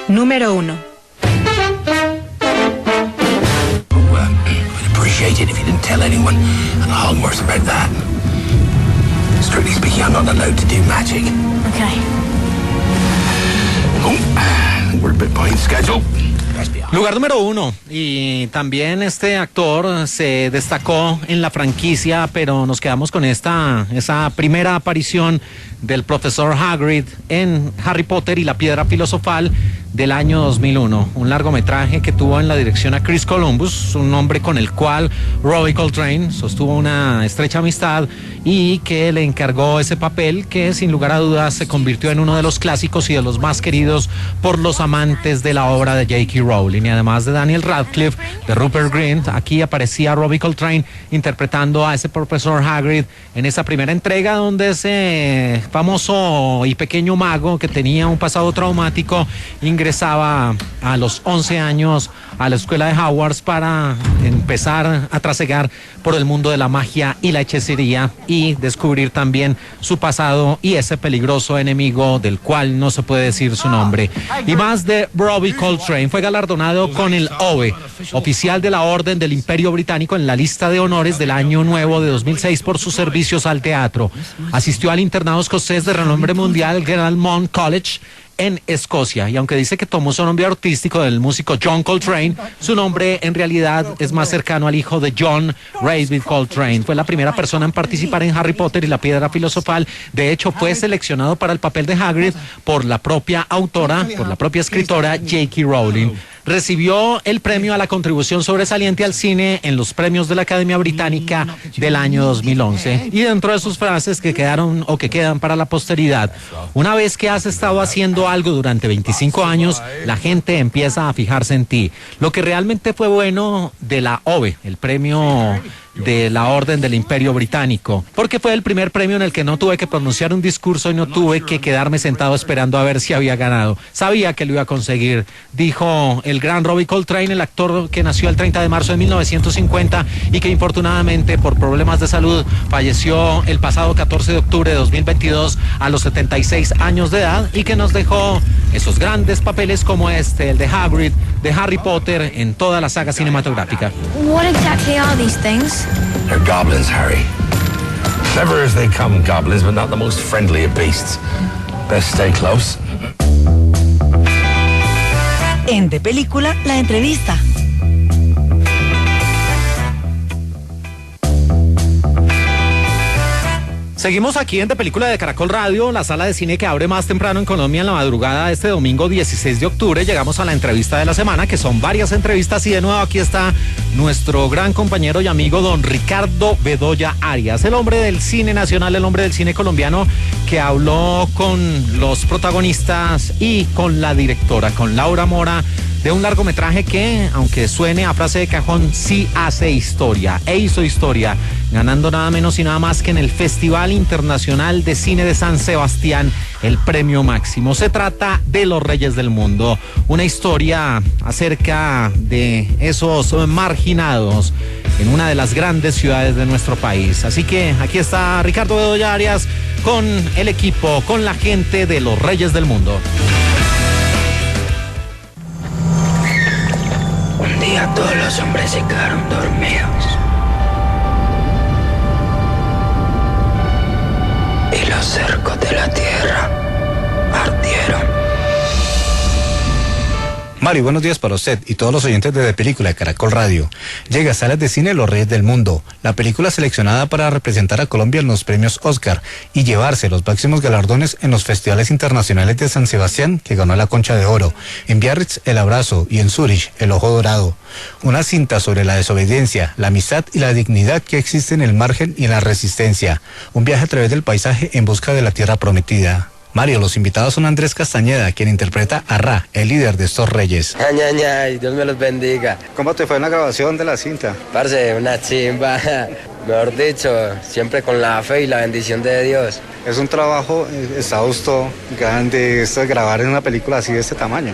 Número 1. Appreciate it if you didn't tell anyone, and the whole worse about that. Strictly speaking, I'm not allowed to do magic. Okay. Oh, we're a bit behind schedule. Lugar número 1, y también este actor se destacó en la franquicia, pero nos quedamos con esa primera aparición del profesor Hagrid en Harry Potter y la Piedra Filosofal del año 2001, un largometraje que tuvo en la dirección a Chris Columbus, un hombre con el cual Robbie Coltrane sostuvo una estrecha amistad y que le encargó ese papel que sin lugar a dudas se convirtió en uno de los clásicos y de los más queridos por los amantes de la obra de J.K. Rowling. Y además de Daniel Radcliffe, de Rupert Grint, aquí aparecía Robbie Coltrane interpretando a ese profesor Hagrid en esa primera entrega, donde ese famoso y pequeño mago que tenía un pasado traumático ingresaba a los 11 años a la escuela de Hogwarts para empezar a trasegar por el mundo de la magia y la hechicería y descubrir también su pasado y ese peligroso enemigo del cual no se puede decir su nombre. Y más de Robbie Coltrane, fue galardonado con el OVE, oficial de la Orden del Imperio Británico, en la lista de honores del Año Nuevo de 2006 por sus servicios al teatro. Asistió al internado escocés de renombre mundial Galamont College en Escocia, y aunque dice que tomó su nombre artístico del músico John Coltrane, su nombre en realidad es más cercano al hijo de John, David Coltrane. Fue la primera persona en participar en Harry Potter y la Piedra Filosofal. De hecho, fue seleccionado para el papel de Hagrid por la propia autora, por la propia escritora J.K. Rowling. Recibió el premio a la contribución sobresaliente al cine en los premios de la Academia Británica del año 2011. Y dentro de sus frases que quedaron o que quedan para la posteridad: una vez que has estado haciendo algo durante 25 años, la gente empieza a fijarse en ti. Lo que realmente fue bueno de la OVE, el premio de la Orden del Imperio Británico, porque fue el primer premio en el que no tuve que pronunciar un discurso y no tuve que quedarme sentado esperando a ver si había ganado. Sabía que lo iba a conseguir, dijo el gran Robbie Coltrane, el actor que nació el 30 de marzo de 1950 y que infortunadamente por problemas de salud falleció el pasado 14 de octubre de 2022 a los 76 años de edad, y que nos dejó esos grandes papeles como este, el de Hagrid, de Harry Potter, en toda la saga cinematográfica. What exactly are these things? They're goblins, Harry. Clever as they come, goblins, but not the most friendly of beasts. Best stay close. En De Película, la entrevista. Seguimos aquí en De Película de Caracol Radio, la sala de cine que abre más temprano en Colombia en la madrugada de este domingo 16 de octubre. Llegamos a la entrevista de la semana, que son varias entrevistas, y de nuevo aquí está nuestro gran compañero y amigo don Ricardo Bedoya Arias, el hombre del cine nacional, el hombre del cine colombiano, que habló con los protagonistas y con la directora, con Laura Mora, de un largometraje que, aunque suene a frase de cajón, sí hace historia, e hizo historia, ganando nada menos y nada más que en el Festival Internacional de Cine de San Sebastián el premio máximo. Se trata de Los Reyes del Mundo, una historia acerca de esos marginados en una de las grandes ciudades de nuestro país. Así que aquí está Ricardo Bedoya Arias con el equipo, con la gente de Los Reyes del Mundo. Un día todos los hombres se quedaron dormidos y los cercos de la tierra ardieron. Mario, buenos días para usted y todos los oyentes de Película de Caracol Radio. Llega a salas de cine Los Reyes del Mundo, la película seleccionada para representar a Colombia en los premios Oscar y llevarse los máximos galardones en los festivales internacionales de San Sebastián, que ganó la Concha de Oro, en Biarritz el Abrazo y en Zúrich el Ojo Dorado. Una cinta sobre la desobediencia, la amistad y la dignidad que existe en el margen y en la resistencia. Un viaje a través del paisaje en busca de la tierra prometida. Mario, los invitados son Andrés Castañeda, quien interpreta a Ra, el líder de estos reyes. Ay, Dios me los bendiga. ¿Cómo te fue en la grabación de la cinta? Parce, una chimba. Mejor dicho, siempre con la fe y la bendición de Dios. Es un trabajo exhausto, grande, esto de grabar en una película así de este tamaño.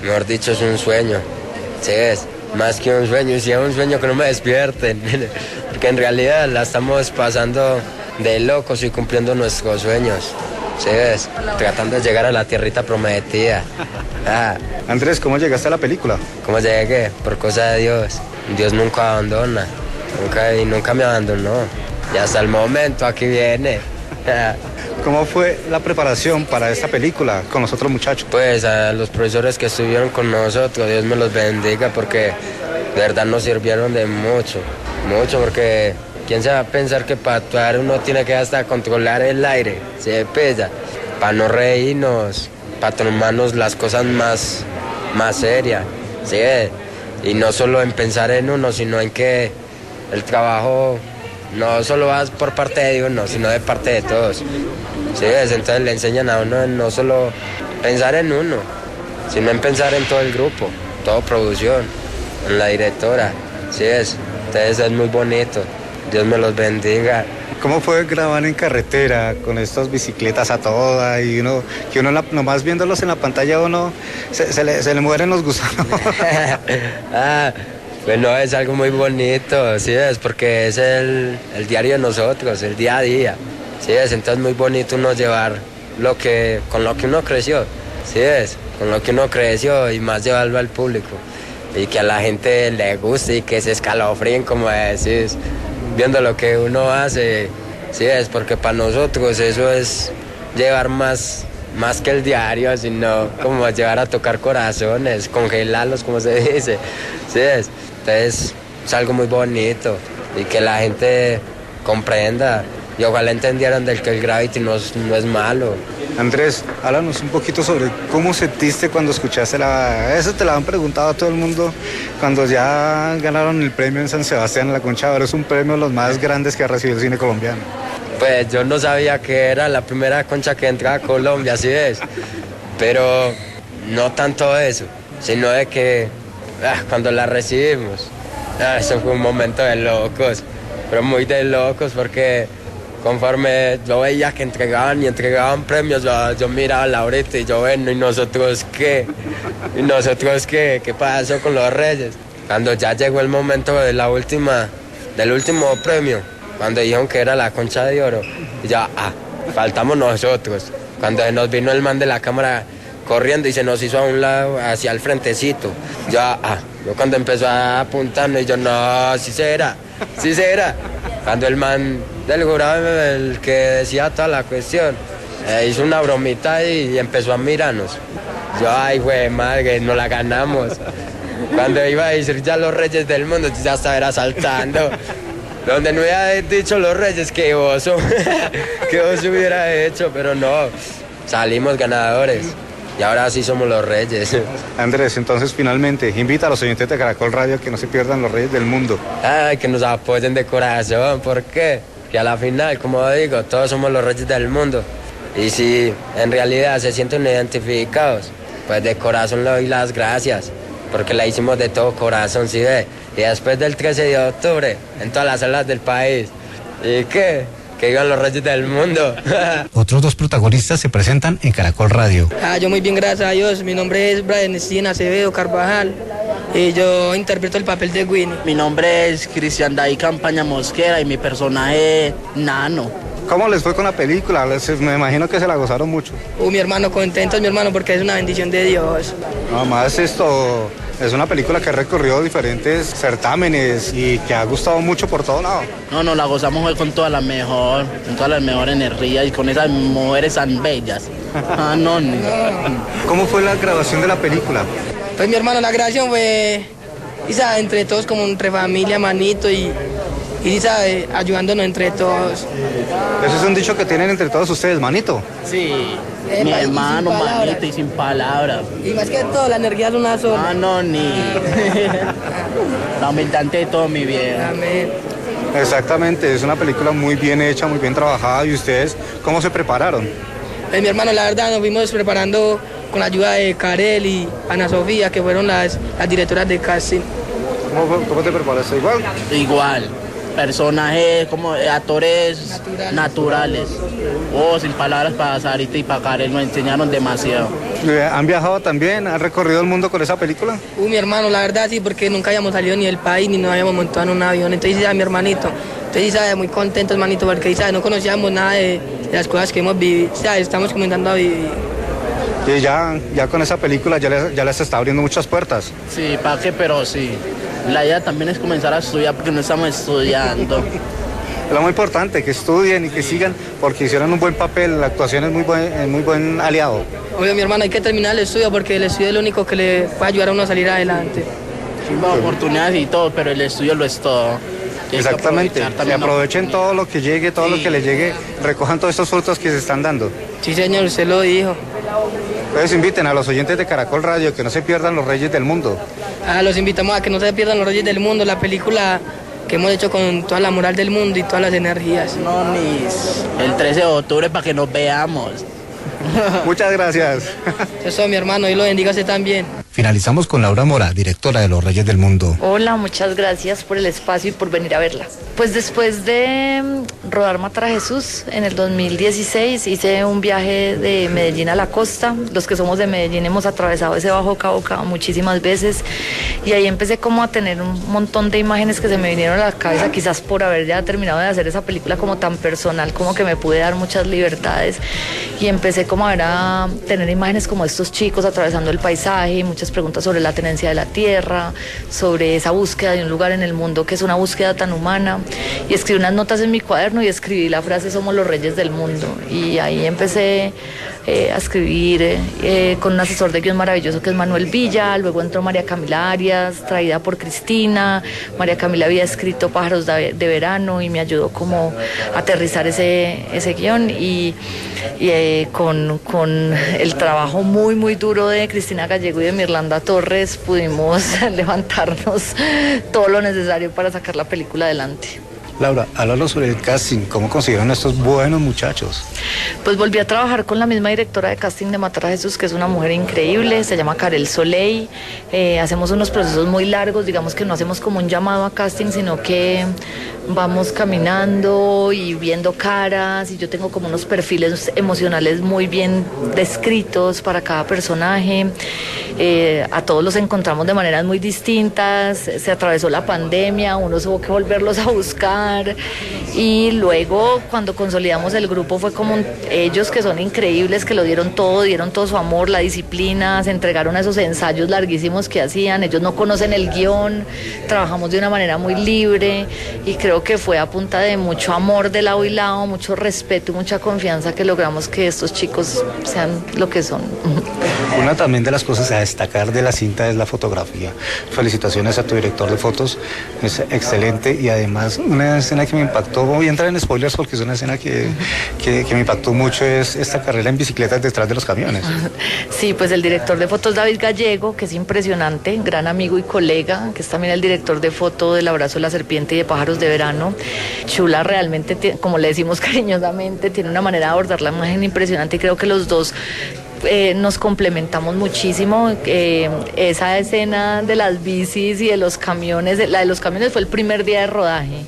Mejor dicho, es un sueño. Sí, es más que un sueño, si es un sueño que no me despierten. Porque en realidad la estamos pasando de locos y cumpliendo nuestros sueños. Sí, ves, tratando de llegar a la tierrita prometida. Andrés, ¿cómo llegaste a la película? ¿Cómo llegué? Por cosa de Dios. Dios nunca abandona. Nunca me abandonó. Y hasta el momento aquí viene. ¿Cómo fue la preparación para esta película con los otros muchachos? Pues a los profesores que estuvieron con nosotros, Dios me los bendiga, porque de verdad nos sirvieron de mucho, porque quién se va a pensar que para actuar uno tiene que hasta controlar el aire, se pesa, para no reírnos, para tomarnos las cosas más serias, ¿sí? Y no solo en pensar en uno, sino en que el trabajo no solo va por parte de uno, sino de parte de todos. ¿Sí? Entonces le enseñan a uno no solo pensar en uno, sino en pensar en todo el grupo, toda producción, en la directora. ¿Sí? Entonces es muy bonito. Dios me los bendiga. ¿Cómo fue grabar en carretera con estas bicicletas a toda y que uno nomás viéndolos en la pantalla uno se le mueren los gusanos? Bueno, es algo muy bonito, ¿sí es? Porque es el diario de nosotros, el día a día, ¿sí es? Entonces muy bonito uno llevar con lo que uno creció, ¿sí es? Con lo que uno creció y más llevarlo al público y que a la gente le guste y que se escalofríen, como decís, viendo lo que uno hace, ¿sí es? Porque para nosotros eso es llevar más que el diario, sino como llevar a tocar corazones, congelarlos, como se dice, ¿sí es? Entonces es algo muy bonito y que la gente comprenda y ojalá entendieran del que el Gravity no es malo. Andrés, háblanos un poquito sobre cómo sentiste cuando escuchaste eso te lo han preguntado a todo el mundo cuando ya ganaron el premio en San Sebastián en la Concha de Oro. Es un premio de los más grandes que ha recibido el cine colombiano. Pues yo no sabía que era la primera concha que entraba a Colombia, así es, pero no tanto eso, sino de que cuando la recibimos, eso fue un momento de locos, pero muy de locos, porque conforme yo veía que entregaban premios, yo miraba a Laurita y yo, bueno, ¿y nosotros qué? ¿Qué pasó con los Reyes? Cuando ya llegó el momento del último premio, cuando dijeron que era la Concha de Oro, y ya, faltamos nosotros. Cuando nos vino el man de la cámara corriendo y se nos hizo a un lado, hacia el frentecito, yo cuando empezó a apuntarnos, y yo, no, sí será. Cuando el man del jurado, el que decía toda la cuestión, hizo una bromita y empezó a mirarnos. Yo, ay, güey, madre, nos la ganamos. Cuando iba a decir ya los Reyes del Mundo, ya estaba saltando. Donde no hubiera dicho los Reyes, que oso hubiera hecho, pero no, salimos ganadores y ahora sí somos los Reyes. Andrés, entonces finalmente, invita a los oyentes de Caracol Radio a que no se pierdan los Reyes del Mundo. Ay, que nos apoyen de corazón, ¿por qué? Que a la final, como digo, todos somos los Reyes del Mundo. Y si en realidad se sienten identificados, pues de corazón le doy las gracias, porque la hicimos de todo corazón, ¿sí ve? Y después del 13 de octubre, en todas las salas del país. ¿Y qué? Que iban los Reyes del Mundo. Otros dos protagonistas se presentan en Caracol Radio. Yo muy bien, gracias a Dios. Mi nombre es Brian Steven Acevedo Carvajal y yo interpreto el papel de Winnie. Mi nombre es Cristian David Campaña Mosquera y mi personaje es Nano. ¿Cómo les fue con la película? Me imagino que se la gozaron mucho. Mi hermano, contento mi hermano, porque es una bendición de Dios. Nada más esto, es una película que ha recorrido diferentes certámenes y que ha gustado mucho por todo lado. No, la gozamos hoy con toda la mejor energía y con esas mujeres tan bellas. ¿Cómo fue la grabación de la película? Pues mi hermano, la grabación fue, entre todos, como entre familia, manito y sabe, ayudándonos entre todos. Eso es un dicho que tienen entre todos ustedes, manito. Sí, mi hermano, manito y sin palabras. Y más que todo, la energía es una sola. La humildad de todo, mi vieja. Amén. Exactamente, es una película muy bien hecha, muy bien trabajada. ¿Y ustedes cómo se prepararon? Pues mi hermano, la verdad, nos fuimos preparando con la ayuda de Karel y Ana Sofía, que fueron las directoras de casting. ¿Cómo te preparaste? Igual. Personajes como actores naturales. Sin palabras, para Sarita y para Karel nos enseñaron demasiado. ¿Han viajado también? ¿Han recorrido el mundo con esa película? Mi hermano, la verdad sí, porque nunca habíamos salido ni del país ni nos habíamos montado en un avión. Entonces, mi hermanito, muy contentos, hermanito, porque no conocíamos nada de las cosas que hemos vivido. Estamos comenzando a vivir. Y ya con esa película ya les está abriendo muchas puertas. Sí, pero sí. La idea también es comenzar a estudiar porque no estamos estudiando. lo muy importante, que estudien y que sigan, porque hicieron un buen papel, la actuación es muy buen aliado. Obvio, mi hermano, hay que terminar el estudio porque el estudio es lo único que le puede ayudar a uno a salir adelante. Sí, oportunidades y todo, pero el estudio lo es todo. Exactamente, que aprovechen todo lo que llegue, todo lo que les llegue, recojan todos estos frutos que se están dando. Sí, señor, usted lo dijo. Entonces inviten a los oyentes de Caracol Radio que no se pierdan Los Reyes del Mundo. Los invitamos a que no se pierdan Los Reyes del Mundo, la película que hemos hecho con toda la moral del mundo y todas las energías. No, el 13 de octubre para que nos veamos. Muchas gracias. Eso, mi hermano, y lo bendiga a usted también. Finalizamos con Laura Mora, directora de Los Reyes del Mundo. Hola, muchas gracias por el espacio y por venir a verla. Pues después de rodar Matar a Jesús en el 2016 hice un viaje de Medellín a la costa. Los que somos de Medellín hemos atravesado ese Bajo Cauca muchísimas veces y ahí empecé como a tener un montón de imágenes que se me vinieron a la cabeza, quizás por haber ya terminado de hacer esa película como tan personal, como que me pude dar muchas libertades y empecé como a tener imágenes como estos chicos atravesando el paisaje, muchas preguntas sobre la tenencia de la tierra, sobre esa búsqueda de un lugar en el mundo que es una búsqueda tan humana, y escribí unas notas en mi cuaderno y escribí la frase "Somos los reyes del mundo", y ahí empecé a escribir con un asesor de guión maravilloso que es Manuel Villa. Luego entró María Camila Arias, traída por Cristina. María Camila había escrito Pájaros de Verano y me ayudó como a aterrizar ese guión, y con el trabajo muy duro de Cristina Gallego y de Mirlanda Torres pudimos levantarnos todo lo necesario para sacar la película adelante. Laura, háblanos sobre el casting, ¿cómo consiguieron estos buenos muchachos? Pues volví a trabajar con la misma directora de casting de Matar a Jesús, que es una mujer increíble, se llama Karel Soleil. Hacemos unos procesos muy largos, digamos que no hacemos como un llamado a casting, sino que vamos caminando y viendo caras, y yo tengo como unos perfiles emocionales muy bien descritos para cada personaje. A todos los encontramos de maneras muy distintas, se atravesó la pandemia, uno tuvo que volverlos a buscar, y luego cuando consolidamos el grupo fue como ellos, que son increíbles, que lo dieron todo su amor, la disciplina, se entregaron a esos ensayos larguísimos que hacían. Ellos no conocen el guión, trabajamos de una manera muy libre, y creo que fue a punta de mucho amor de lado y lado, mucho respeto y mucha confianza que logramos que estos chicos sean lo que son. Una también de las cosas a destacar de la cinta es la fotografía. Felicitaciones a tu director de fotos, es excelente, y además una escena que me impactó, voy a entrar en spoilers porque es una escena que me impactó mucho, es esta carrera en bicicletas detrás de los camiones. Sí, pues el director de fotos David Gallego, que es impresionante, gran amigo y colega, que es también el director de foto del Abrazo de la Serpiente y de Pájaros de Verano. Chula realmente, como le decimos cariñosamente, tiene una manera de abordar la imagen impresionante, y creo que los dos nos complementamos muchísimo. Esa escena de las bicis y de los camiones, la de los camiones fue el primer día de rodaje.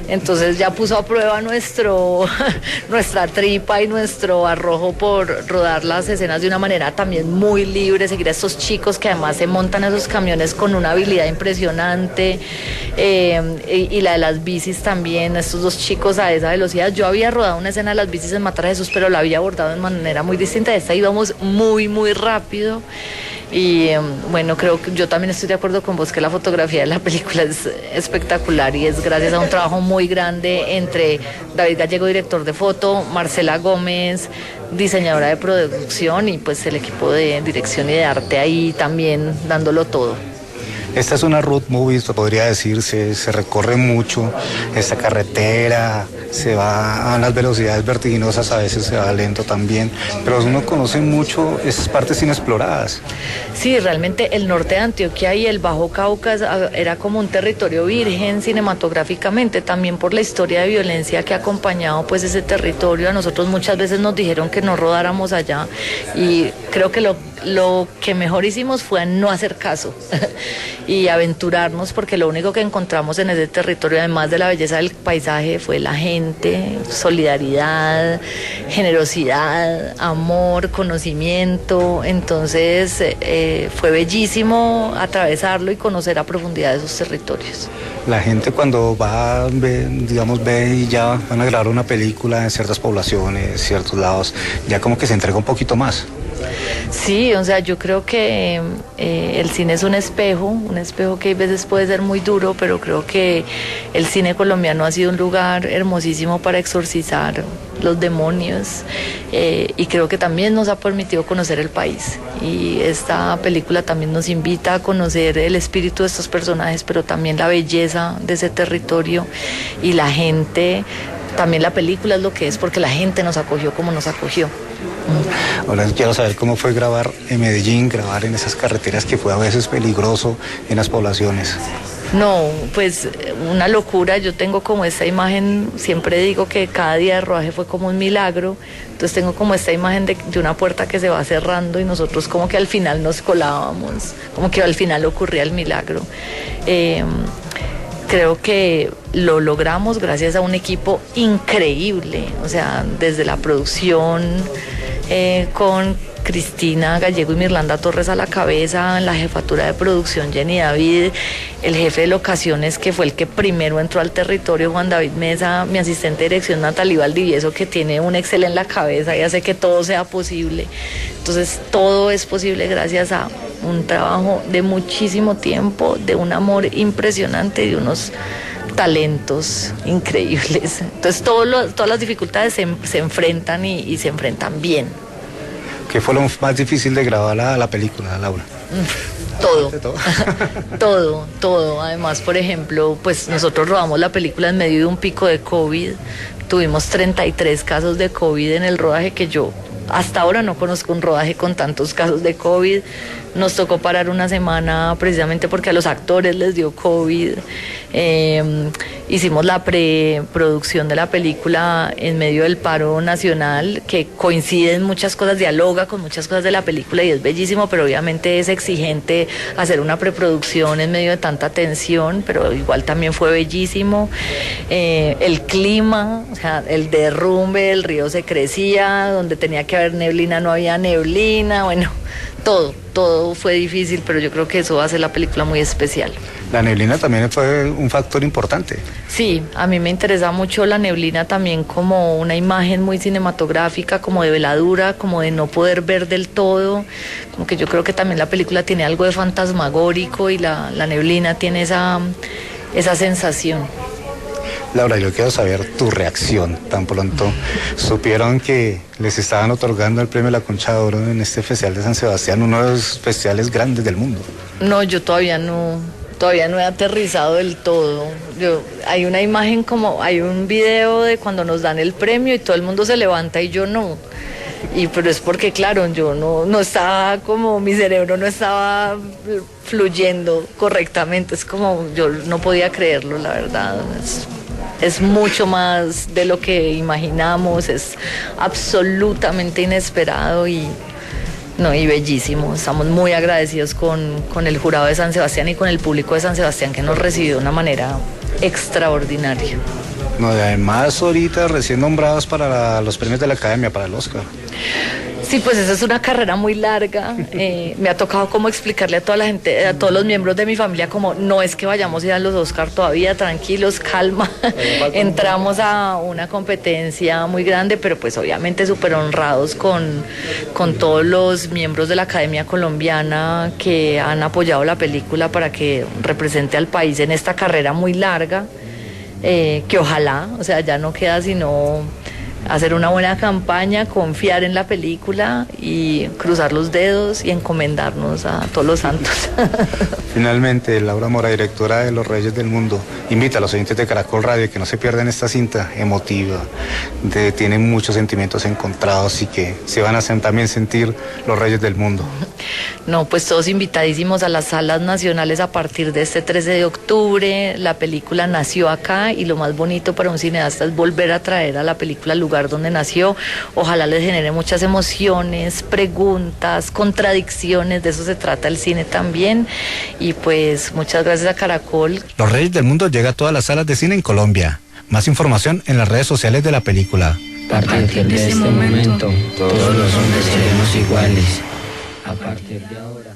Entonces ya puso a prueba nuestra tripa y nuestro arrojo por rodar las escenas de una manera también muy libre, seguir a estos chicos que además se montan a esos camiones con una habilidad impresionante, y la de las bicis también, estos dos chicos a esa velocidad. Yo había rodado una escena de las bicis en Matar a Jesús, pero la había abordado de manera muy distinta. Esta íbamos muy rápido. Y bueno, creo que yo también estoy de acuerdo con vos que la fotografía de la película es espectacular, y es gracias a un trabajo muy grande entre David Gallego, director de foto, Marcela Gómez, diseñadora de producción, y pues el equipo de dirección y de arte ahí también dándolo todo. Esta es una road movie, podría decirse, se recorre mucho esta carretera, se va a unas velocidades vertiginosas, a veces se va lento también, pero uno conoce mucho esas partes inexploradas. Sí, realmente el norte de Antioquia y el Bajo Cauca era como un territorio virgen cinematográficamente, también por la historia de violencia que ha acompañado pues ese territorio. A nosotros muchas veces nos dijeron que no rodáramos allá, y creo que lo que mejor hicimos fue no hacer caso y aventurarnos, porque lo único que encontramos en ese territorio, además de la belleza del paisaje, fue la gente, solidaridad, generosidad, amor, conocimiento. Entonces fue bellísimo atravesarlo y conocer a profundidad esos territorios. La gente cuando va, ve y ya van a grabar una película en ciertas poblaciones, ciertos lados, ya como que se entrega un poquito más. Sí, o sea, yo creo que el cine es un espejo que a veces puede ser muy duro, pero creo que el cine colombiano ha sido un lugar hermosísimo para exorcizar los demonios y creo que también nos ha permitido conocer el país. Y esta película también nos invita a conocer el espíritu de estos personajes, pero también la belleza de ese territorio y la gente. También la película es lo que es porque la gente nos acogió como nos acogió. Ahora quiero saber cómo fue grabar en Medellín, grabar en esas carreteras que fue a veces peligroso en las poblaciones. No, pues una locura. Yo tengo como esta imagen, siempre digo que cada día de rodaje fue como un milagro, entonces tengo como esta imagen de una puerta que se va cerrando y nosotros como que al final nos colábamos, como que al final ocurría el milagro. Creo que lo logramos gracias a un equipo increíble, o sea, desde la producción con Cristina Gallego y Mirlanda Torres a la cabeza, en la jefatura de producción Jenny David, el jefe de locaciones que fue el que primero entró al territorio, Juan David Mesa, mi asistente de dirección Natalie Valdivieso, que tiene un Excel en la cabeza y hace que todo sea posible. Entonces todo es posible gracias a un trabajo de muchísimo tiempo, de un amor impresionante y de unos talentos increíbles. Entonces todas las dificultades se enfrentan y se enfrentan bien. ¿Qué fue lo más difícil de grabar la película, Laura? Todo. Además, por ejemplo, pues nosotros rodamos la película en medio de un pico de COVID. Tuvimos 33 casos de COVID en el rodaje, que yo hasta ahora no conozco un rodaje con tantos casos de COVID. Nos tocó parar una semana precisamente porque a los actores les dio COVID. Hicimos la preproducción de la película en medio del paro nacional, que coincide en muchas cosas, dialoga con muchas cosas de la película y es bellísimo, pero obviamente es exigente hacer una preproducción en medio de tanta tensión, pero igual también fue bellísimo. El clima, o sea, el derrumbe, el río se crecía, donde tenía que haber neblina no había neblina, bueno, todo fue difícil, pero yo creo que eso hace la película muy especial. La neblina también fue un factor importante. Sí, a mí me interesa mucho la neblina también como una imagen muy cinematográfica, como de veladura, como de no poder ver del todo, como que yo creo que también la película tiene algo de fantasmagórico y la neblina tiene esa sensación. Laura, yo quiero saber tu reacción. Tan pronto supieron que les estaban otorgando el premio La Concha de Oro en este Festival de San Sebastián, uno de los festivales grandes del mundo. No, yo todavía no he aterrizado del todo. Hay una imagen hay un video de cuando nos dan el premio y todo el mundo se levanta y yo no. Pero es porque, claro, yo no estaba mi cerebro no estaba fluyendo correctamente. Es como, yo no podía creerlo, la verdad. Es mucho más de lo que imaginamos, es absolutamente inesperado y bellísimo. Estamos muy agradecidos con el jurado de San Sebastián y con el público de San Sebastián, que nos recibió de una manera extraordinaria. No, y además ahorita recién nombrados para los premios de la Academia, para el Oscar. Sí, pues esa es una carrera muy larga. Me ha tocado como explicarle a toda la gente, a todos los miembros de mi familia, como no es que vayamos a ir a los Oscar todavía, tranquilos, calma. Entramos a una competencia muy grande, pero pues obviamente súper honrados con todos los miembros de la Academia Colombiana que han apoyado la película para que represente al país en esta carrera muy larga, que ojalá, o sea, ya no queda sino hacer una buena campaña, confiar en la película y cruzar los dedos y encomendarnos a todos los santos. Finalmente, Laura Mora, directora de Los Reyes del Mundo, invita a los oyentes de Caracol Radio que no se pierdan esta cinta emotiva, tiene muchos sentimientos encontrados y que se van a también sentir Los Reyes del Mundo. No, pues todos invitadísimos a las salas nacionales a partir de este 13 de octubre. La película nació acá y lo más bonito para un cineasta es volver a traer a la película al lugar donde nació. Ojalá les genere muchas emociones, preguntas, contradicciones, de eso se trata el cine también. Y pues muchas gracias a Caracol. Los Reyes del Mundo llega a todas las salas de cine en Colombia. Más información en las redes sociales de la película. A partir de este momento, todos los hombres seremos iguales. A partir de ahora.